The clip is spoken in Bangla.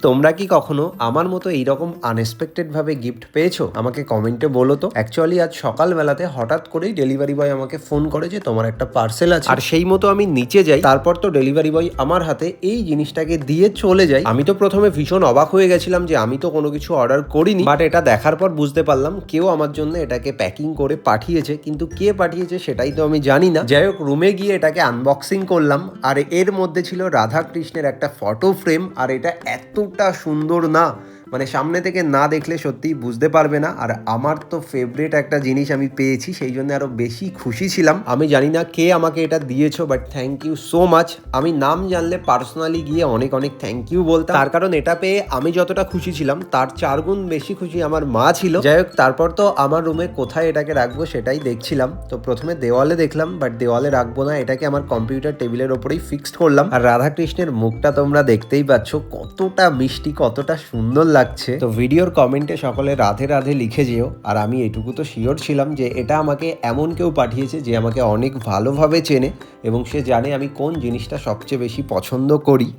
তোমরা কি কখনো আমার মতো এইরকম আনএক্সপেক্টেড ভাবে গিফট পেয়েছো? আমাকে কমেন্টে বলো তো। অ্যাকচুয়ালি আজ সকালবেলাতে হঠাৎ করেই ডেলিভারি বয় আমাকে ফোন করে যে তোমার একটা পার্সেল আছে, আর সেই মতো আমি নিচে যাই। তারপর তো ডেলিভারি বয় আমার হাতে এই জিনিসটাকে দিয়ে চলে যায়। আমি তো প্রথমে ভীষণ অবাক হয়ে গেছিলাম যে আমি তো কোনো কিছু অর্ডার করিনি, বাট এটা দেখার পর বুঝতে পারলাম কেউ আমার জন্য এটাকে প্যাকিং করে পাঠিয়েছে, কিন্তু কে পাঠিয়েছে সেটাই তো আমি জানি না। যাই হোক, রুমে গিয়ে এটাকে আনবক্সিং করলাম, আর এর মধ্যে ছিল রাধা কৃষ্ণের একটা ফটো ফ্রেম। আর এটা এতটা সুন্দর না, মানে সামনে থেকে না দেখলে সত্যিই বুঝতে পারবে না। আর আমার তো ফেভারিট একটা জিনিস আমি পেয়েছি, সেই জন্য আরো বেশি খুশি ছিলাম। আমি জানি না কে আমাকে এটা দিয়েছো, but thank you so much. আমি নাম জানলে পার্সোনালি গিয়ে অনেক অনেক থ্যাংক ইউ বলতাম, তার কারণ এটা পেয়ে আমি যতটা খুশি ছিলাম তার 4 গুণ বেশি খুশি আমার মা ছিল। যাই হোক, তারপর তো আমার রুমে কোথায় এটাকে রাখবো সেটাই দেখছিলাম। তো প্রথমে দেওয়ালে দেখলাম, বাট দেওয়ালে রাখবো না, এটাকে আমার কম্পিউটার টেবিলের ওপরেই ফিক্সড করলাম। আর রাধাকৃষ্ণের মুখটা তোমরা দেখতেই পাচ্ছ, কতটা মিষ্টি, কতটা সুন্দর লাগছে। তো ভিডিওর কমেন্টে সকলে রাধে রাধে লিখে যেও। আর আমি এটুকু তো শিওর ছিলাম যে এটা আমাকে এমন কেউ পাঠিয়েছে যে আমাকে অনেক ভালোভাবে চেনে এবং সে জানে আমি কোন জিনিসটা সবচেয়ে বেশি পছন্দ করি।